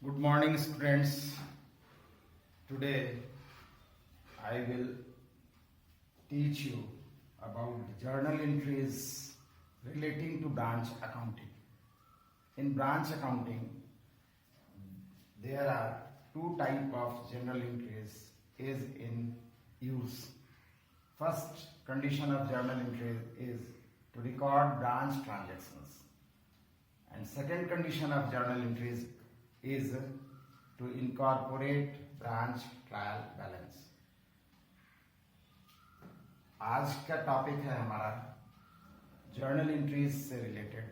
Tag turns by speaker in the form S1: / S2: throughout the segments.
S1: Good morning, students. Today I will teach you about journal entries relating to branch accounting. In branch accounting, there are two types of journal entries is in use. First condition of journal entry is to record branch transactions, and second condition of journal entries is to incorporate branch trial balance. आज का topic है हमारा journal entries से related,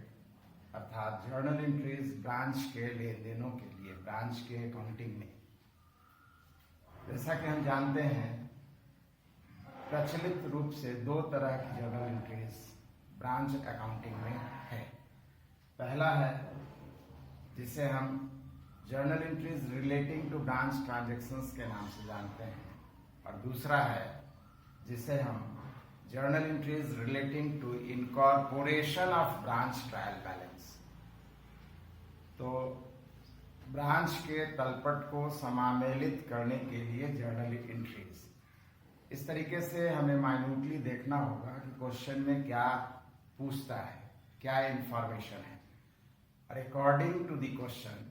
S1: अर्थात journal entries branch के लेन देनों के लिए ब्रांच के अकाउंटिंग में. जैसा कि हम जानते हैं, प्रचलित रूप से दो तरह की जर्नल एंट्रीज ब्रांच अकाउंटिंग में है. पहला है जिसे हम journal entries relating to branch transactions के नाम से जानते हैं, और दूसरा है जिसे हम journal entries relating to incorporation of branch trial balance. तो ब्रांच के तलपट को समामेलित करने के लिए जर्नल एंट्रीज. इस तरीके से हमें माइन्यूटली देखना होगा कि क्वेश्चन में क्या पूछता है, क्या इंफॉर्मेशन है. According to the question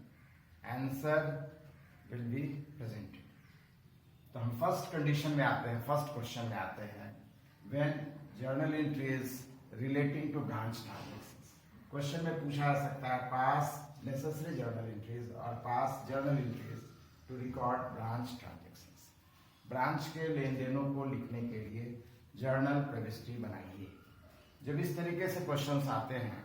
S1: answer will be presented. तो हम फर्स्ट कंडीशन में आते हैं, फर्स्ट क्वेश्चन में आते हैं. When journal entries relating to branch transactions. Question में पूछा जा सकता है पास नेसेसरी जर्नल एंट्रीज और pass journal entries to record branch transactions. Branch के लेन देनों को लिखने के लिए जर्नल प्रविष्टि बनाइए. जब इस तरीके से क्वेश्चंस आते हैं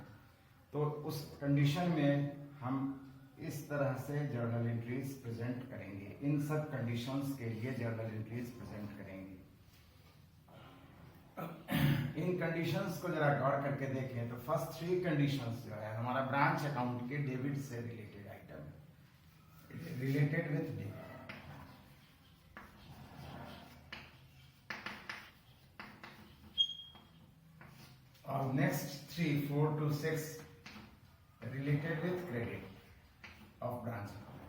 S1: तो उस कंडीशन में हम इस तरह से जर्नल एंट्रीज प्रेजेंट करेंगे. इन सब कंडीशंस के लिए जर्नल एंट्रीज प्रेजेंट करेंगे. इन कंडीशंस को जरा गौर करके देखें तो फर्स्ट थ्री कंडीशंस जो है हमारा ब्रांच अकाउंट के डेबिट से रिलेटेड आइटम है, रिलेटेड विथ डेबिट. और next 3, 4 to 6 related with credit of branch account,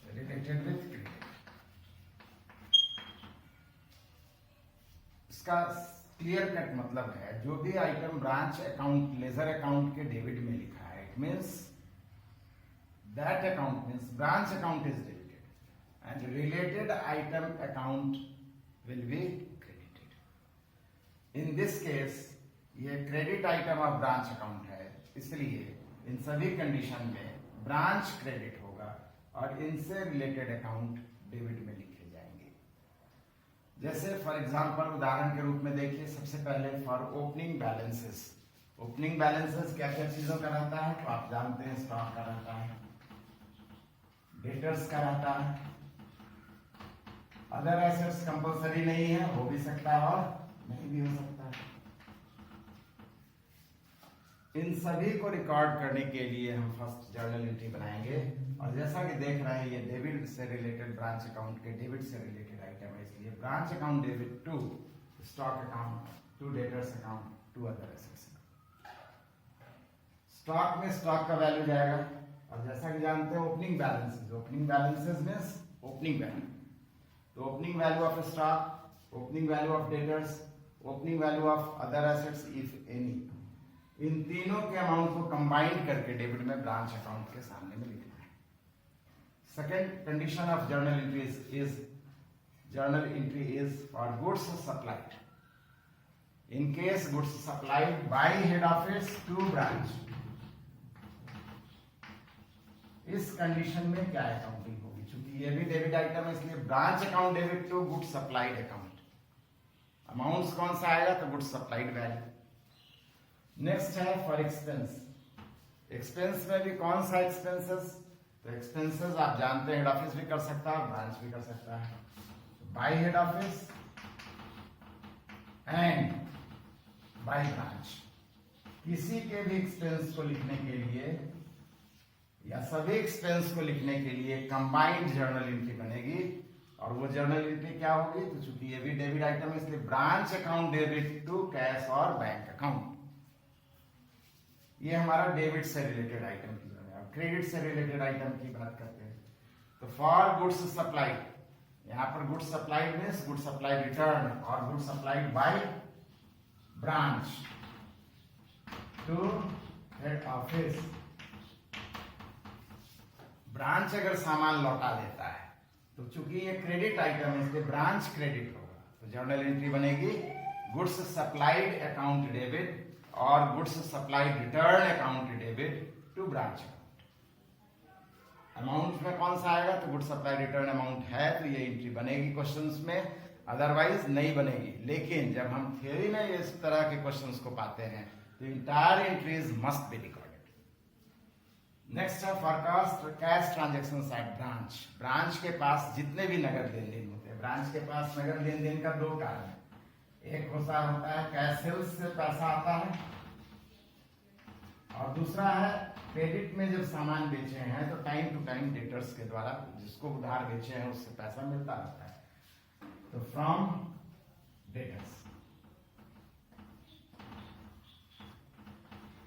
S1: related with credit. इसका क्लियर कट मतलब है जो भी item branch account ledger account के डेबिट में लिखा है, it means that account means branch account is debited and related item account will be credited. In this case ये credit item of branch account है, इसलिए इन सभी कंडीशन में branch credit होगा और इनसे रिलेटेड अकाउंट डेबिट में लिखे जाएंगे. जैसे फॉर एग्जांपल उदाहरण के रूप में देखिए, सबसे पहले for opening balances. Opening balances क्या क्या चीजों का रहता है तो आप जानते हैं. स्टॉक का रहता है, डेटर्स का रहता है, अदर एसेट्स कंपल्सरी नहीं है, हो भी सकता है और नहीं भी हो सकता है. इन सभी को रिकॉर्ड करने के लिए हम फर्स्ट जर्नल एंट्री बनाएंगे. और जैसा कि देख रहे हैं ये डेबिट से रिलेटेड ब्रांच अकाउंट के डेबिट से रिलेटेड आइटम है, इसलिए branch account debit to stock account to debtors account to other assets. Stock में स्टॉक का वैल्यू जाएगा, और जैसा कि जानते हैं opening balances. Opening balances means opening value. तो opening value of stock, opening value of debtors, opening value of other assets if any, इन तीनों के अमाउंट को कंबाइन करके डेबिट में ब्रांच अकाउंट के सामने में लिखना है. Second condition of journal entries is journal entry is for goods supplied. In case goods supplied by head office to branch. इस कंडीशन में क्या अकाउंटिंग होगी, क्योंकि ये भी डेबिट आइटम है, इसलिए branch account debit to goods supplied account. Amount कौन सा आएगा तो गुड्स सप्लाइड वैल्यू. नेक्स्ट है फॉर एक्सपेंस. एक्सपेंस में भी कौन सा एक्सपेंसेस, तो एक्सपेंसेस आप जानते हैं हेड ऑफिस भी कर सकता है, ब्रांच भी कर सकता है. Bye head office and by branch. किसी के भी एक्सपेंस को लिखने के लिए या सभी एक्सपेंस को लिखने के लिए कंबाइंड जर्नल एंट्री बनेगी. और वो जर्नल एंट्री क्या होगी, तो चूंकि ये भी डेबिट आइटम है इसलिए branch account debit to cash और बैंक अकाउंट. ये हमारा डेबिट से रिलेटेड आइटम की जगह है. क्रेडिट से रिलेटेड आइटम की बात करते हैं। तो फॉर गुड्स सप्लाइड, यहाँ पर goods supplied means goods supplied return और goods supplied by branch to head office. Branch अगर सामान लौटा देता है तो चूंकि ये क्रेडिट आइटम है इसलिए ब्रांच क्रेडिट होगा, तो जर्नल एंट्री बनेगी गुड्स सप्लाइड अकाउंट डेबिट और goods supplied return account debit to branch account. Amount में कौन सा आएगा, तो गुड्स सप्लाइड रिटर्न अमाउंट है तो ये एंट्री बनेगी क्वेश्चंस में, अदरवाइज नहीं बनेगी। लेकिन जब हम थ्योरी में इस तरह के क्वेश्चंस को पाते हैं तो entire entries must be recorded. Next है forecast cash transactions at branch. Branch के पास जितने भी नगद लेन देन होते हैं, ब्रांच के पास नगद लेन देन का दो कारण है, एक होता है कैश सेल्स से पैसा आता है और दूसरा है क्रेडिट में जब सामान बेचे हैं तो टाइम टू टाइम डेटर्स के द्वारा जिसको उधार बेचे हैं उससे पैसा मिलता रहता है। तो फ्रॉम डेटर्स,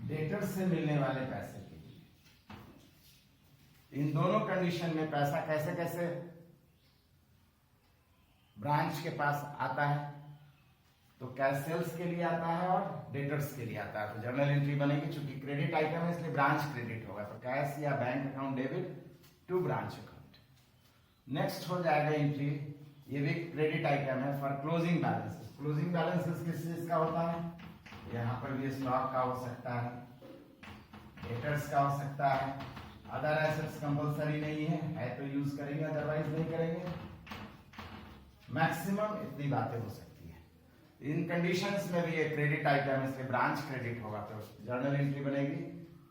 S1: डेटर्स से मिलने वाले पैसे के लिए इन दोनों कंडीशन में पैसा कैसे कैसे ब्रांच के पास आता है, तो कैश सेल्स के लिए आता है और डेटर्स के लिए आता है। तो जर्नल एंट्री बनेगी, चूंकि क्रेडिट आइटम है इसलिए ब्रांच क्रेडिट होगा, तो कैश या bank account debit to branch account. Next हो जाएगा एंट्री, ये भी क्रेडिट आइटम है for closing balances. Closing balances किस चीज का होता है, यहाँ पर भी स्टॉक का हो सकता है, डेटर्स का हो सकता है, अदर एसेट्स कंपलसरी नहीं है तो यूज करेंगे अदरवाइज नहीं करेंगे। मैक्सिमम इतनी बातें हो सकती है। इन कंडीशंस में भी ये क्रेडिट आइटम है इसलिए ब्रांच क्रेडिट होगा, तो जर्नल एंट्री बनेगी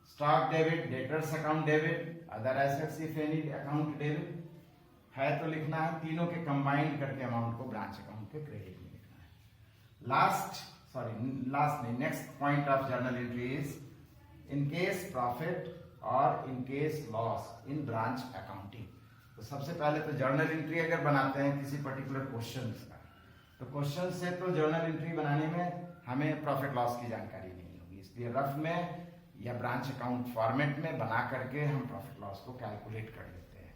S1: stock debit, debtors account debit, other assets if any account debit है तो लिखना है, तीनों के कंबाइंड करके अमाउंट को ब्रांच अकाउंट के क्रेडिट में लिखना है। लास्ट नहीं, next point of journal entry is in case profit और in case loss in branch accounting. तो सबसे पहले तो जर्नल एंट्री अगर बनाते हैं किसी पर्टिकुलर क्वेश्चन का, तो क्वेश्चन से तो जर्नल एंट्री बनाने में हमें प्रॉफिट लॉस की जानकारी नहीं होगी, इसलिए रफ में या ब्रांच अकाउंट फॉर्मेट में बना करके हम प्रॉफिट लॉस को कैलकुलेट कर लेते हैं।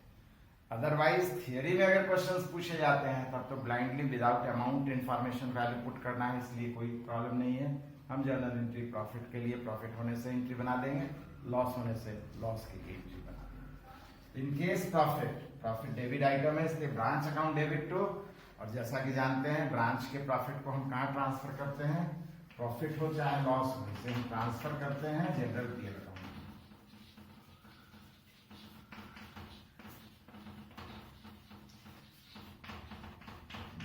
S1: अदरवाइज थियरी में अगर क्वेश्चंस पूछे जाते हैं तब तो blindly without amount information value put करना है, इसलिए कोई प्रॉब्लम नहीं है। हम जर्नल एंट्री प्रॉफिट के लिए प्रॉफिट होने से एंट्री बना देंगे, लॉस होने से लॉस के लिए एंट्री बना देंगे। इन केस प्रॉफिट डेबिट आइटम है इसलिए ब्रांच अकाउंट डेबिट टू, और जैसा कि जानते हैं ब्रांच के प्रॉफिट को हम कहाँ ट्रांसफर करते हैं, प्रॉफिट हो चाहे लॉस हो, इसे हम ट्रांसफर करते हैं general PL account.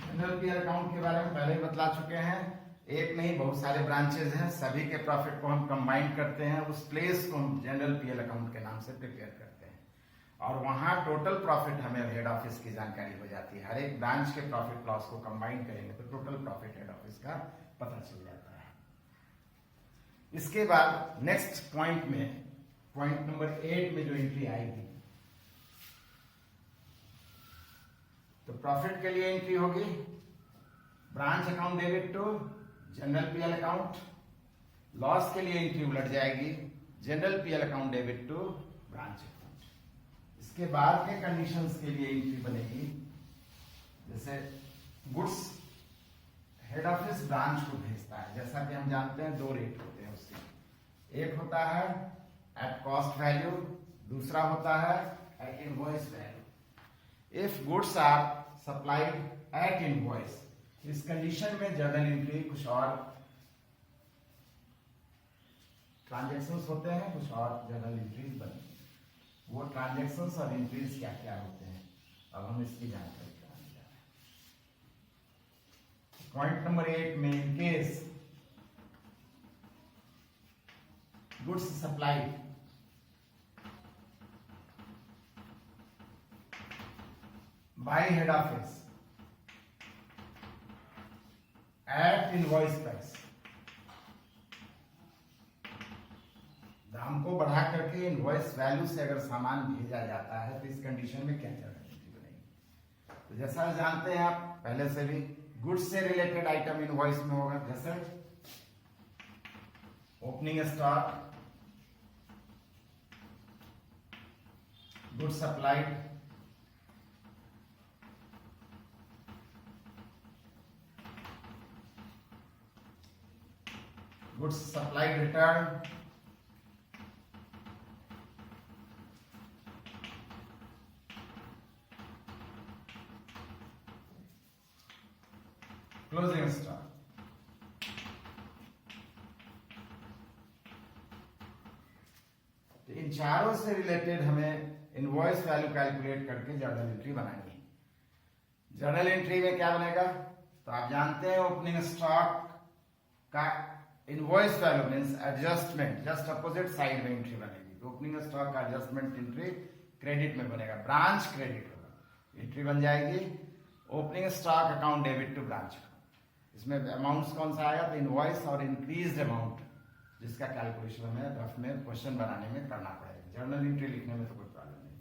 S1: General PL account के बारे में पहले ही बतला चुके हैं, एक नहीं बहुत सारे ब्रांचेज हैं, सभी के प्रॉफिट को हम कंबाइन करते हैं, उस प्लेस को हम जनरल पीएल अकाउंट के नाम से प्रिपेयर करते हैं और वहां टोटल प्रॉफिट हमें हेड ऑफिस की जानकारी हो जाती है। हर एक ब्रांच के प्रॉफिट लॉस को कंबाइन करेंगे तो टोटल प्रॉफिट हेड ऑफिस का पता चल जाता है। इसके बाद नेक्स्ट पॉइंट में, पॉइंट नंबर 8 में जो एंट्री आएगी, तो प्रॉफिट के लिए एंट्री होगी branch account debit to general PL account, loss के लिए एंट्री उलट जाएगी general PL account debit to branch account. इसके बाद के कंडीशंस के लिए एंट्री बनेगी, जैसे गुड्स हेड ऑफिस ब्रांच को भेजता है, जैसा कि हम जानते हैं दो रेट होते हैं उसके, एक होता है एट कॉस्ट वैल्यू, दूसरा होता है at invoice value. If goods are supplied at invoice, इस कंडीशन में जर्नल एंट्री कुछ और ट्रांजैक्शंस होते हैं, कुछ और जर्नल एंट्रीज बनती हैं। वो ट्रांजैक्शंस और एंट्रीज क्या क्या होते हैं अब हम इसकी जानकारी कराने जा रहे हैं। पॉइंट नंबर 8 में इन case goods supplied by head office at invoice price, दाम को बढ़ा करके इनवॉइस वैल्यू से अगर सामान भेजा जाता है तो इस कंडीशन में क्या जर्नल एंट्री बनेगी। तो जैसा जानते हैं आप पहले से भी, गुड्स से रिलेटेड आइटम इनवॉइस में होगा, जैसे opening stock, goods supplied, goods supplied return, closing stock. तो इन चारों से रिलेटेड हमें इनवॉइस वैल्यू कैलकुलेट करके जर्नल एंट्री बनानी है। जर्नल एंट्री में क्या बनेगा, तो आप जानते हैं ओपनिंग स्टॉक का invoice value means adjustment, just opposite side में एंट्री बनेगी। तो ओपनिंग स्टॉक का एडजस्टमेंट एंट्री क्रेडिट में बनेगा, ब्रांच क्रेडिट होगा। एंट्री बन जाएगी opening stock account debit to branch. इसमें अमाउंट्स कौन सा आएगा, तो इनवॉइस और इंक्रीज्ड अमाउंट, जिसका कैलकुलेशन हमें रफ में क्वेश्चन बनाने में करना पड़ेगा। जर्नल एंट्री लिखने में तो कोई प्रॉब्लम नहीं।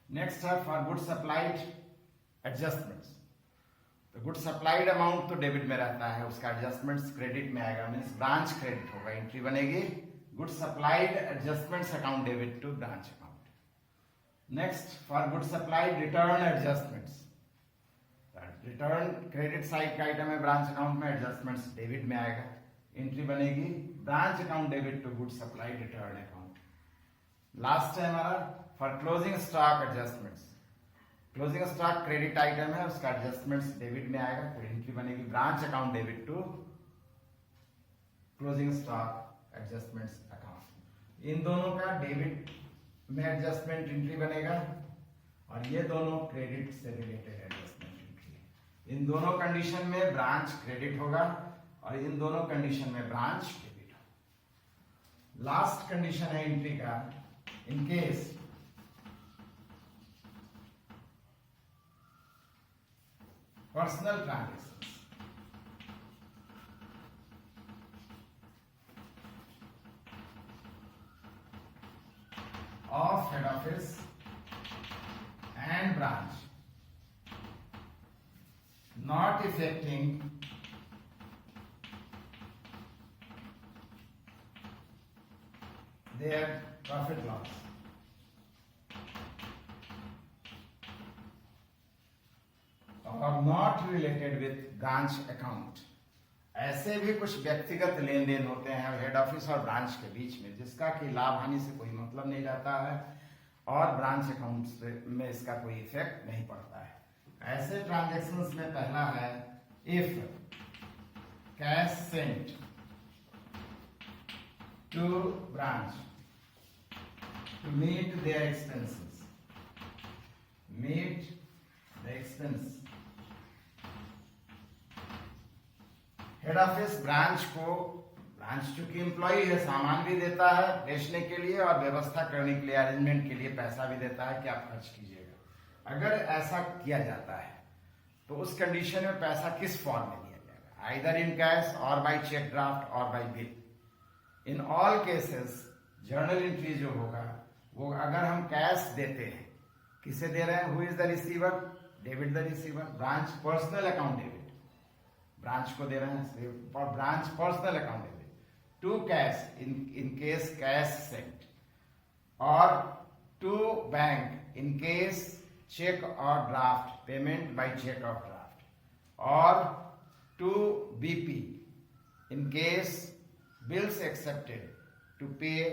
S1: नेक्स्ट है फॉर गुड सप्लाइड एडजस्टमेंट्स। तो गुड सप्लाइड अमाउंट तो डेबिट में रहता है, उसका एडजस्टमेंट्स क्रेडिट में आएगा, मीन्स ब्रांच क्रेडिट होगा। एंट्री बनेगी good supplied adjustments account debit to branch account. Next for good supplied return adjustments. Return credit side का आइटम है, ब्रांच अकाउंट में एडजस्टमेंट्स डेबिट में आएगा। एंट्री बनेगी branch account debit to good supply return account. Last है हमारा for closing stock adjustments. Closing stock credit item है, उसका एडजस्टमेंट्स डेबिट में आएगा, तो एंट्री बनेगी branch account debit to closing stock adjustments account. इन दोनों का डेबिट में एडजस्टमेंट एंट्री बनेगा और ये दोनों क्रेडिट से रिलेटेड एडजस्टमेंट एंट्री। इन दोनों कंडीशन में ब्रांच क्रेडिट होगा और इन दोनों कंडीशन में ब्रांच डेबिट होगा। लास्ट कंडीशन है एंट्री का, in case personal transactions of head office and branch not affecting their profit loss or not related with branch account। ऐसे भी कुछ व्यक्तिगत लेन देन होते हैं हेड ऑफिस और ब्रांच के बीच में, जिसका कि लाभ हानि से कोई मतलब नहीं रहता है और ब्रांच अकाउंट में इसका कोई इफेक्ट नहीं पड़ता है। ऐसे ट्रांजैक्शंस में पहला है if cash sent to branch to meet their expenses, meet the expense. Head office branch को, ब्रांच चूंकि एम्प्लॉय है, सामान भी देता है बेचने के लिए और व्यवस्था करने के लिए, अरेंजमेंट के लिए पैसा भी देता है कि आप खर्च कीजिएगा। अगर ऐसा किया जाता है तो उस कंडीशन में पैसा किस फॉर्म में दिया जाएगा, आइदर इन कैश और बाय चेक ड्राफ्ट और bye bill. In all cases journal entry जो होगा वो अगर हम कैश देते हैं, किसे दे रहे हैं, who is the receiver, debit the receiver, branch personal account debit, branch को दे रहे हैं for branch personal account debit to cash in case cash sent, और to bank in case cheque और ड्राफ्ट पेमेंट बाय चेक और draft, और to BP in case bills accepted to pay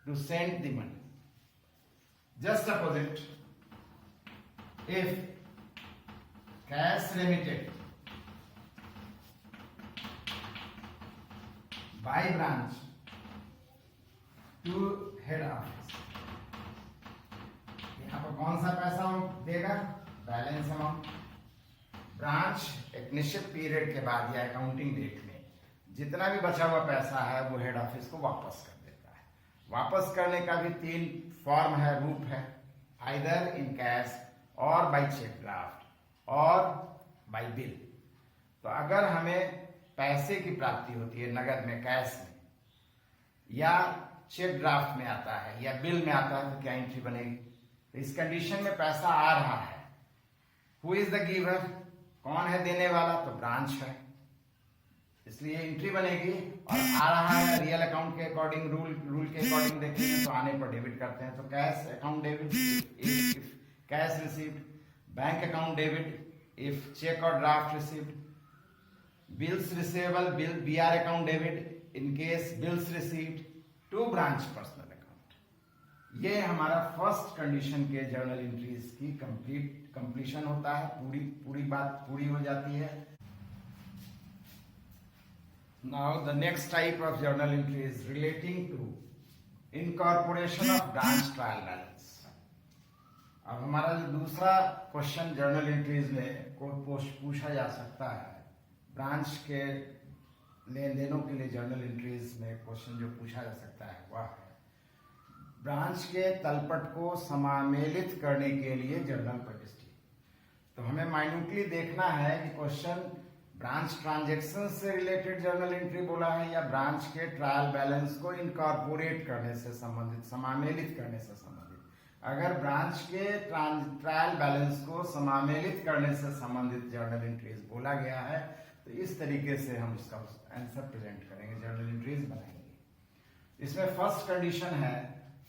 S1: to send the money. Just opposite, if cash remitted by branch to head office, यहाँ पर कौन सा पैसा देगा, balance amount. Branch एक निश्चित पीरियड के बाद या अकाउंटिंग डेट में जितना भी बचा हुआ पैसा है वो हेड ऑफिस को वापस कर देता है। वापस करने का भी 3 फॉर्म है, रूप है, आइदर इन कैश और बाय चेक ड्राफ्ट और बाय बिल। तो अगर हमें पैसे की प्राप्ति होती है नगद में, कैश में, या चेक ड्राफ्ट में आता है या बिल में आता है, तो क्या एंट्री बनेगी। तो इस कंडीशन में पैसा आ रहा है, हु इज द गिवर, कौन है देने वाला, तो ब्रांच है। इसलिए एंट्री बनेगी और आ रहा है रियल अकाउंट के अकॉर्डिंग, रूल के अकॉर्डिंग देखेंगे तो आने पर डेबिट करते हैं। तो cash account debit if cash received, bank account debit if cheque और draft received, bills receivable bill BR account debit in case bills received to branch personal account. ये हमारा फर्स्ट कंडीशन के जर्नल एंट्रीज की completion होता है, पूरी बात पूरी हो जाती है। Now the next type of journal entry is relating to incorporation of branch trial balance. अब हमारा जो दूसरा क्वेश्चन जर्नल एंट्रीज में पूछा जा सकता है, ब्रांच के लेन देनों के लिए जर्नल एंट्रीज में क्वेश्चन जो पूछा जा सकता है वह है ब्रांच के तलपट को समामेलित करने के लिए जर्नल पटिस्ट्री। तो हमें माइन्यूटली देखना है कि क्वेश्चन ब्रांच ट्रांजैक्शन से रिलेटेड जर्नल एंट्री बोला है या ब्रांच के ट्रायल बैलेंस को इनकॉर्पोरेट करने से संबंधित, समामेलित करने से संबंधित। अगर ब्रांच के ट्रायल बैलेंस को समामेलित करने से संबंधित जर्नल एंट्रीज बोला गया है तो इस तरीके से हम इसका आंसर प्रेजेंट करेंगे, जर्नल एंट्रीज बनाएंगे। इसमें फर्स्ट कंडीशन है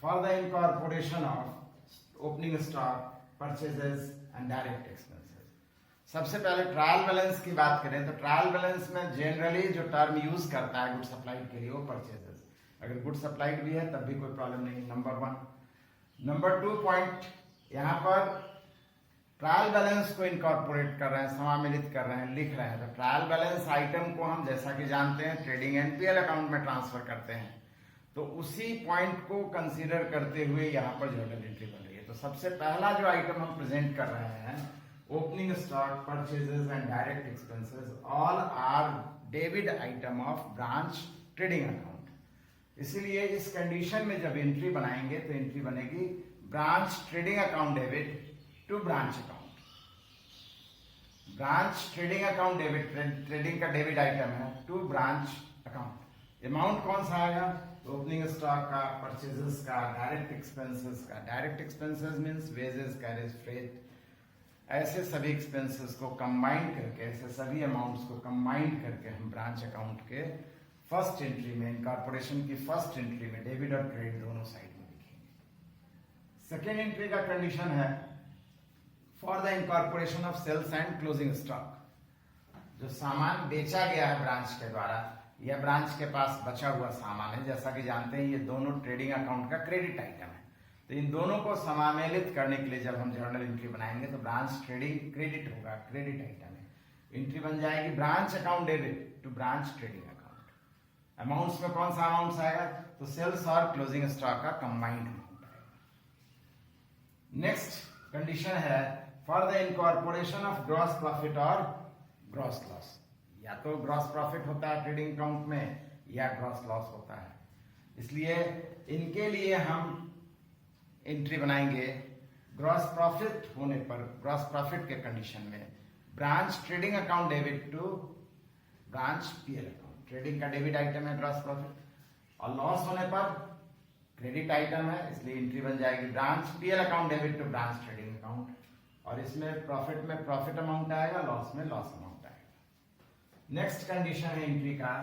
S1: for the incorporation of opening stock, purchases and direct expenses. सबसे पहले ट्रायल बैलेंस की बात करें तो ट्रायल बैलेंस में जनरली जो टर्म यूज करता है गुड सप्लाइड के लिए वो परचेजेस। अगर गुड सप्लाइड भी है तब भी कोई प्रॉब्लम नहीं, नंबर 1। नंबर 2 पॉइंट, यहाँ पर ट्रायल बैलेंस को इनकॉर्पोरेट कर रहे हैं, समामेलित कर रहे हैं, लिख रहे हैं। तो ट्रायल बैलेंस आइटम को हम जैसा कि जानते हैं ट्रेडिंग एनपीएल अकाउंट में ट्रांसफर करते हैं, तो उसी पॉइंट को कंसीडर करते हुए यहाँ पर जर्नल एंट्री बन रही है। तो सबसे पहला जो आइटम हम प्रेजेंट कर रहे हैं, opening stock, purchases and direct expenses all are debit item of branch trading account। इसीलिए इस कंडीशन में जब एंट्री बनाएंगे तो एंट्री बनेगी branch trading account debit to branch account. Branch trading account debit, trading का डेबिट आइटम है, to branch account. Amount कौन सा आएगा? ओपनिंग स्टॉक का, परचेजेस का, डायरेक्ट एक्सपेंसेस का। Direct expenses means wages, carriage, freight, ऐसे सभी एक्सपेंसेस को कंबाइन करके, ऐसे सभी अमाउंट्स को कंबाइन करके हम ब्रांच अकाउंट के फर्स्ट एंट्री में, इनकॉर्पोरेशन की फर्स्ट एंट्री में डेबिट और क्रेडिट दोनों साइड में लिखेंगे। सेकेंड एंट्री का कंडीशन है for the incorporation of sales and closing stock. जो सामान बेचा गया है ब्रांच के द्वारा या ब्रांच के पास बचा हुआ सामान है, जैसा कि जानते हैं ये दोनों ट्रेडिंग अकाउंट का क्रेडिट आइटम है। तो इन दोनों को समामेलित करने के लिए जब हम जर्नल एंट्री बनाएंगे तो ब्रांच ट्रेडिंग क्रेडिट होगा, क्रेडिट आइटम है। एंट्री बन जाएगी branch account debit to branch trading account. Amounts में कौन सा अमाउंट्स आएगा? तो सेल्स और क्लोजिंग स्टॉक का कंबाइंड अमाउंट आएगा। नेक्स्ट कंडीशन है for the incorporation of gross profit और ग्रॉस लॉस। या तो ग्रॉस प्रॉफिट होता है ट्रेडिंग अकाउंट में या ग्रॉस लॉस होता है, इसलिए इनके लिए हम एंट्री बनाएंगे ग्रॉस प्रॉफिट होने पर, ग्रॉस प्रॉफिट के कंडीशन में branch trading account debit to branch PL account. Trading का डेबिट आइटम है ग्रॉस प्रॉफिट, और लॉस होने पर क्रेडिट आइटम है, इसलिए एंट्री बन जाएगी branch PL account debit to branch trading account. और इसमें प्रॉफिट में प्रॉफिट अमाउंट आएगा, लॉस में लॉस अमाउंट आएगा। नेक्स्ट कंडीशन है एंट्री का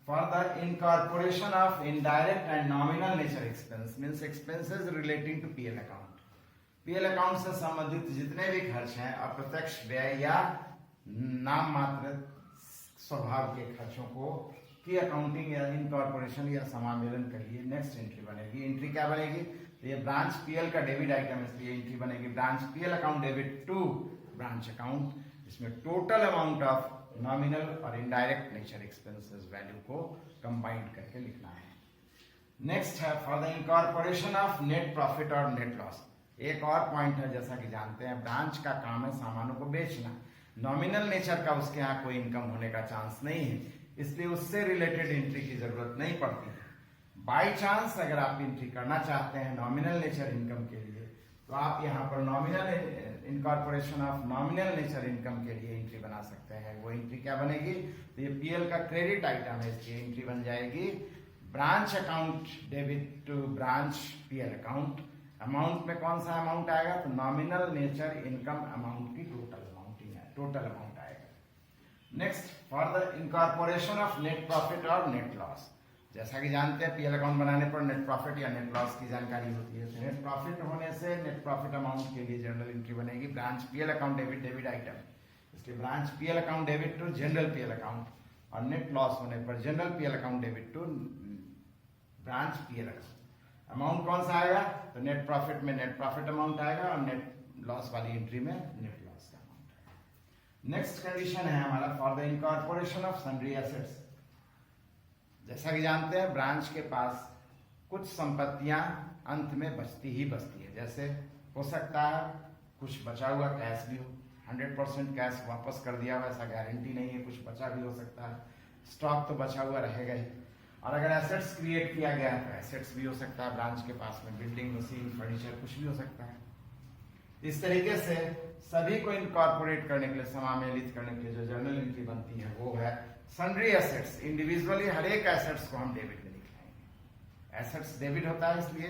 S1: for the incorporation of indirect and nominal nature expense means expenses relating to PL account। PL account से संबंधित जितने भी खर्च हैं, अप्रत्यक्ष व्यय या नाम मात्र स्वभाव के खर्चों को की अकाउंटिंग या इनकॉर्पोरेशन या समामेलन के लिए नेक्स्ट एंट्री बनेगी। एंट्री क्या बनेगी? तो ये ब्रांच पीएल का डेबिट आइटम है, इसलिए एंट्री बनेगी branch PL account debit to branch account. इसमें टोटल अमाउंट ऑफ नॉमिनल और इनडायरेक्ट नेचर एक्सपेंसेस वैल्यू को कंबाइंड करके लिखना है। नेक्स्ट है for the incorporation of net profit और नेट लॉस। एक और पॉइंट है, जैसा कि जानते हैं ब्रांच का काम है सामानों को बेचना, नॉमिनल नेचर का उसके यहाँ कोई इनकम होने का चांस नहीं है, इसलिए उससे रिलेटेड एंट्री की जरूरत नहीं पड़ती है। बाई चांस अगर आप एंट्री करना चाहते हैं नॉमिनल नेचर इनकम के लिए तो आप यहाँ पर nominal incorporation of nominal nature income के लिए एंट्री बना सकते हैं। वो एंट्री क्या बनेगी? तो ये पीएल का क्रेडिट आइटम है, इसकी एंट्री बन जाएगी branch account debit to branch PL account. Amount में कौन सा अमाउंट आएगा? तो नॉमिनल नेचर इनकम अमाउंट की टोटल अमाउंट ही है, टोटल अमाउंट आएगा। Next, for the incorporation of net profit और नेट लॉस। जैसा कि जानते हैं पीएल अकाउंट बनाने पर नेट प्रॉफिट या नेट लॉस की जानकारी होती है। नेट प्रॉफिट होने से नेट प्रॉफिट अमाउंट के लिए जर्नल एंट्री बनेगी। Branch PL account debit item, इसलिए branch PL account debit to general PL account, और नेट लॉस होने पर general PL account debit to branch PL account. Amount कौन सा आएगा? तो नेट प्रॉफिट में नेट प्रॉफिट अमाउंट आएगा और नेट लॉस वाली एंट्री में नेट लॉस का अमाउंट आएगा। नेक्स्ट कंडीशन है हमारा for the incorporation of sundry assets. जैसा कि जानते हैं ब्रांच के पास कुछ संपत्तियां अंत में बचती ही बचती है। जैसे हो सकता है कुछ बचा हुआ कैश भी हो, 100% कैश वापस कर दिया हुआ ऐसा गारंटी नहीं है, कुछ बचा भी हो सकता है। स्टॉक तो बचा हुआ रहेगा ही, और अगर एसेट्स क्रिएट किया गया है तो एसेट्स भी हो सकता है ब्रांच के पास में, बिल्डिंग, मशीन, फर्नीचर, कुछ भी हो सकता है। इस तरीके से सभी को इनकॉर्पोरेट करने के लिए, समामेलित करने के लिए जो जर्नल एंट्री बनती है वो है सन्ड्री एसेट्स। इंडिविजुअली हर एक एसेट्स को हम डेबिट में लिखेंगे। एसेट्स डेबिट होता है इसलिए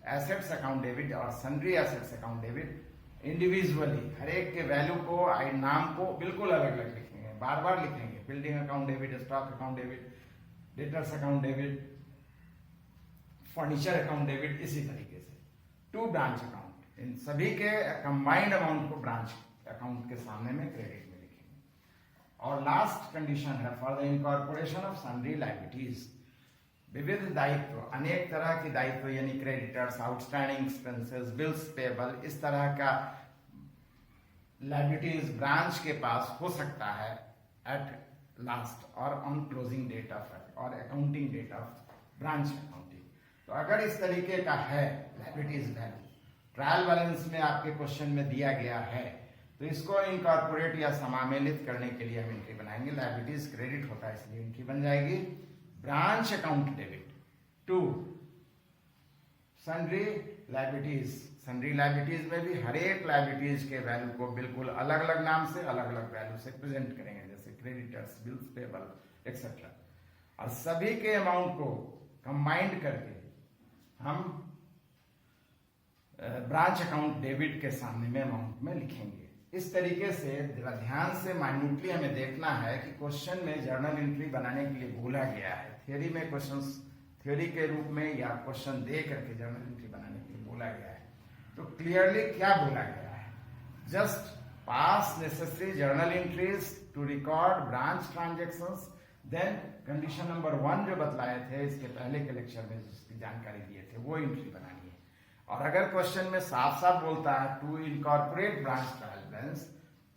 S1: एसेट्स अकाउंट डेबिट, और sundry assets account debit individually हर एक के वैल्यू को, नाम को बिल्कुल अलग अलग लिखेंगे, बार बार लिखेंगे। Building account debit, stock account debit, debtors account debit, furniture account debit, इसी तरीके से टू ब्रांच अकाउंट, इन सभी के कंबाइंड अमाउंट को ब्रांच अकाउंट के सामने में क्रेडिट में लिखेंगे। और लास्ट कंडीशन है for the incorporation of sundry liabilities. विविध दायित्व, अनेक तरह के दायित्व यानी creditors, outstanding expenses, bills payable, इस तरह का लायबिलिटीज ब्रांच के पास हो सकता है एट लास्ट और ऑन क्लोजिंग डेट ऑफ और accounting date of branch accounting. तो अगर इस तरीके का है लायबिलिटीज वैल्यू, ट्रायल बैलेंस में आपके क्वेश्चन में दिया गया है, तो इसको इनकॉर्पोरेट या समामेलित करने के लिए हम एंट्री बनाएंगे। लायबिलिटीज क्रेडिट होता है इसलिए एंट्री बन जाएगी branch account debit to sundry liabilities. Sundry liabilities में भी हर एक लायबिलिटीज के वैल्यू को बिल्कुल अलग अलग नाम से, अलग अलग वैल्यू से प्रेजेंट करेंगे, जैसे क्रेडिटर्स, बिल्स पेबल एक्सेट्रा। और सभी के अमाउंट को कंबाइंड करके हम ब्रांच अकाउंट डेबिट के सामने में अमाउंट में लिखेंगे। इस तरीके से जरा ध्यान से माइन्यूटली हमें देखना है कि क्वेश्चन में जर्नल एंट्री बनाने के लिए बोला गया है। थ्योरी में क्वेश्चंस थ्योरी के रूप में या क्वेश्चन दे करके जर्नल एंट्री बनाने के लिए बोला गया है, तो क्लियरली क्या बोला गया है? Just pass necessary journal entries to record branch transactions. Then condition number 1 जो बतलाए थे इसके पहले के लेक्चर में जिसकी जानकारी दिए थे, वो एंट्री बनानी है। और अगर क्वेश्चन में साफ साफ बोलता है to incorporate branch trial balance,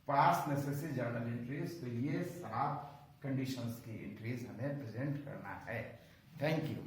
S1: pass necessary journal entries, तो ये 7 कंडीशंस की एंट्रीज हमें प्रेजेंट करना है। Thank you.